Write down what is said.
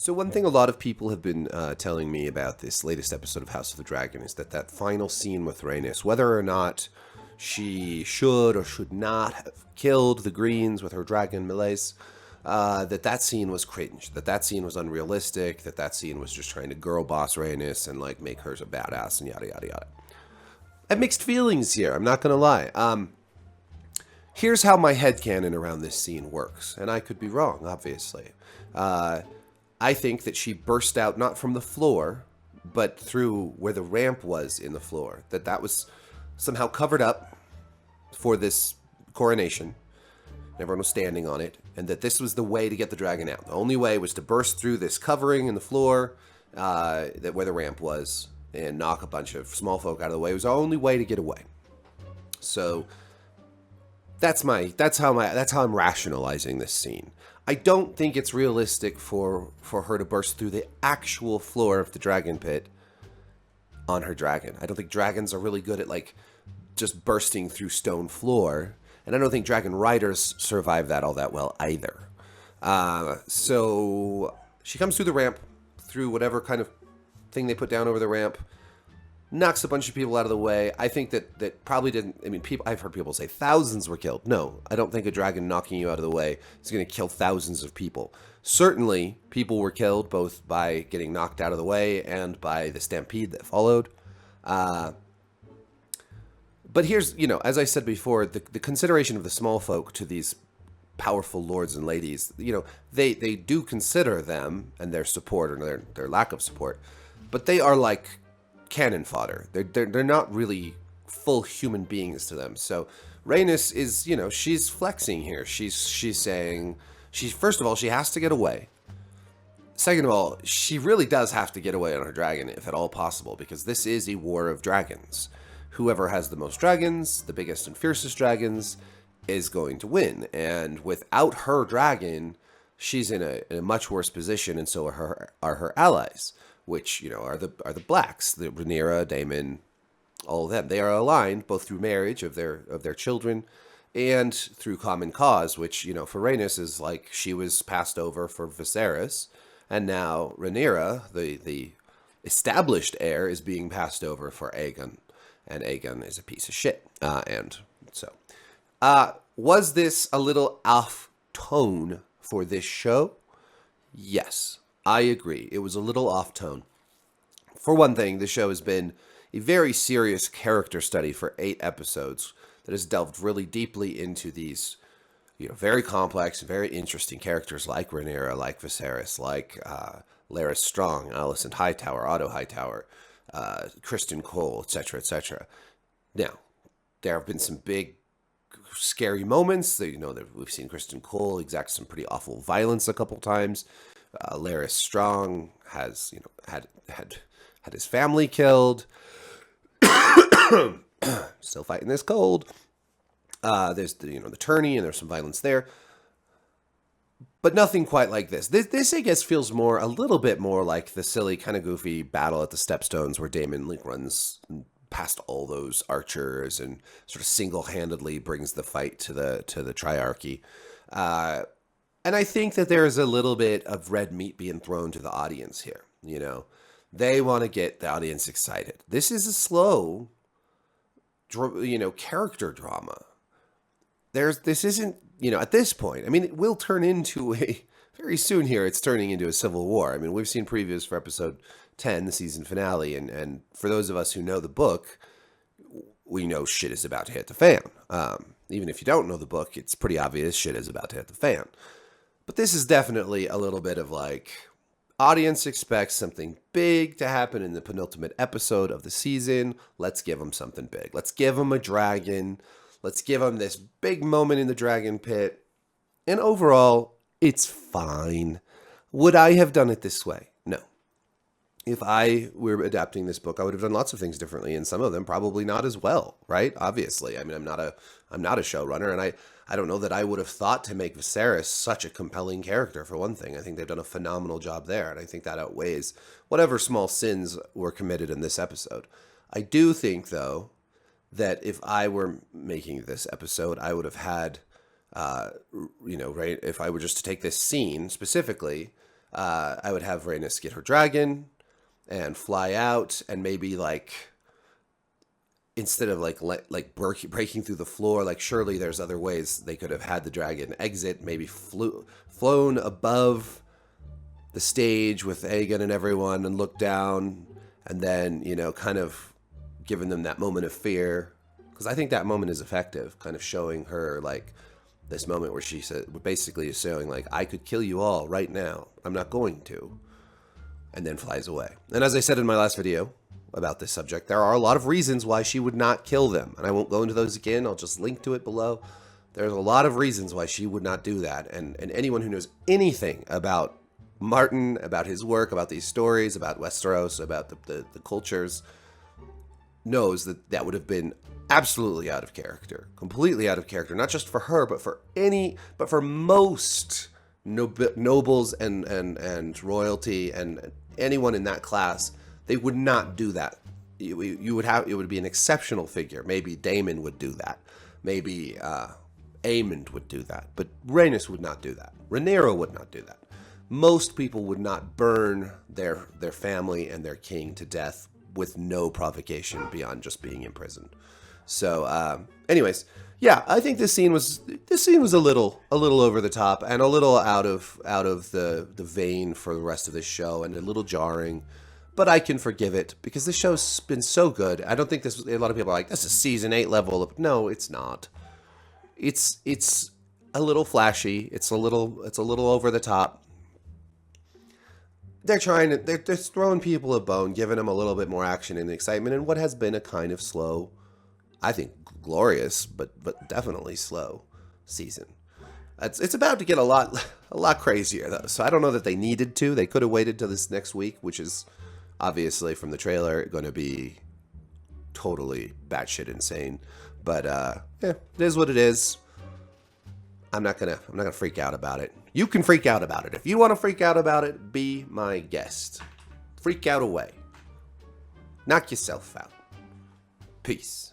So one thing a lot of people have been telling me about this latest episode of House of the Dragon is that final scene with Rhaenys, whether or not she should or should not have killed the Greens with her dragon melees, that scene was cringe, that scene was unrealistic, that scene was just trying to girl boss Rhaenys and like make her a badass and yada yada yada. I have mixed feelings here. I'm not gonna lie. Here's how my headcanon around this scene works, and I could be wrong, obviously. I think that she burst out not from the floor, but through where the ramp was in the floor. That was somehow covered up for this coronation. Everyone was standing on it, and that this was the way to get the dragon out. The only way was to burst through this covering in the floor, that where the ramp was, and knock a bunch of small folk out of the way. It was the only way to get away. So that's how I'm rationalizing this scene. I don't think it's realistic for her to burst through the actual floor of the dragon pit on her dragon. I don't think dragons are really good at like just bursting through stone floor, and I don't think dragon riders survive that all that well either. So she comes through the ramp, through whatever kind of thing they put down over the ramp, knocks a bunch of people out of the way. I think that probably didn't. I mean, I've heard people say thousands were killed. No, I don't think a dragon knocking you out of the way is going to kill thousands of people. Certainly, people were killed both by getting knocked out of the way and by the stampede that followed. But here's, as I said before, the consideration of the small folk to these powerful lords and ladies, they do consider them and their support or their lack of support, but they are like cannon fodder. They're not really full human beings to them. So Rhaenys is, she's flexing here. She's saying, first of all, she has to get away. Second of all, she really does have to get away on her dragon, if at all possible, because this is a war of dragons. Whoever has the most dragons, the biggest and fiercest dragons, is going to win. And without her dragon, she's in a much worse position, and so are her allies, which are the blacks, the Rhaenyra, Daemon, all of them. They are aligned both through marriage of their children and through common cause, which for Rhaenys is like she was passed over for Viserys, and now Rhaenyra, the established heir, is being passed over for Aegon, and Aegon is a piece of shit. And so, was this a little off tone for this show? Yes. I agree. It was a little off tone. For one thing, the show has been a very serious character study for 8 episodes that has delved really deeply into these, very complex and very interesting characters like Rhaenyra, like Viserys, like Larys Strong, Alicent Hightower, Otto Hightower, Criston Cole, etc., etc. Now, there have been some big, scary moments. That we've seen Criston Cole exact some pretty awful violence a couple times. Larys Strong has, had his family killed. Still fighting this cold. There's the tourney, and there's some violence there, but nothing quite like this. This I guess feels a little bit more like the silly, kind of goofy battle at the Stepstones where Daemon runs past all those archers and sort of single-handedly brings the fight to the Triarchy. And I think that there is a little bit of red meat being thrown to the audience here. They want to get the audience excited. This is a slow, character drama. This isn't, at this point, I mean, it will turn into very soon here, it's turning into a civil war. I mean, we've seen previews for episode 10, the season finale. And for those of us who know the book, we know shit is about to hit the fan. Even if you don't know the book, it's pretty obvious shit is about to hit the fan. But this is definitely a little bit of like, audience expects something big to happen in the penultimate episode of the season. Let's give them something big. Let's give them a dragon. Let's give them this big moment in the dragon pit. And overall, it's fine. Would I have done it this way? No. If I were adapting this book, I would have done lots of things differently, and some of them probably not as well, right? Obviously. I mean, I'm not a showrunner, and I don't know that I would have thought to make Viserys such a compelling character, for one thing. I think they've done a phenomenal job there, and I think that outweighs whatever small sins were committed in this episode. I do think, though, that if I were making this episode, I would have had, right, if I were just to take this scene specifically, I would have Rhaenys get her dragon and fly out, and maybe like instead of breaking through the floor, like surely there's other ways they could have had the dragon exit, maybe flown above the stage with Aegon and everyone and looked down, and then, you know, kind of given them that moment of fear, because I think that moment is effective, kind of showing her like this moment where she said, basically is showing like, I could kill you all right now, I'm not going to, and then flies away. And as I said in my last video about this subject, there are a lot of reasons why she would not kill them, and I won't go into those again. I'll just link to it below. There's a lot of reasons why she would not do that, and anyone who knows anything about Martin, about his work, about these stories, about Westeros, about the cultures, knows that that would have been absolutely out of character, completely out of character, not just for her, but for most nobles and royalty and anyone in that class. They would not do that. It would be an exceptional figure. Maybe Daemon would do that. Maybe Aemond would do that. But Rhaenys would not do that. Rhaenyra would not do that. Most people would not burn their family and their king to death with no provocation beyond just being imprisoned. So, anyways, yeah, I think this scene was a little over the top and a little out of the vein for the rest of this show, and a little jarring. But I can forgive it because the show's been so good. I don't think this. A lot of people are like, this is season 8 level. No, it's not. It's a little flashy. It's a little over the top. They're throwing people a bone, giving them a little bit more action and excitement in what has been a kind of slow, I think glorious, but definitely slow season. It's about to get a lot crazier though. So I don't know that they needed to. They could have waited till this next week, which is obviously from the trailer going to be totally batshit insane. But yeah, it is what it is. I'm not gonna freak out about it. You can freak out about it. If you want to freak out about it, be my guest. Freak out away. Knock yourself out. Peace.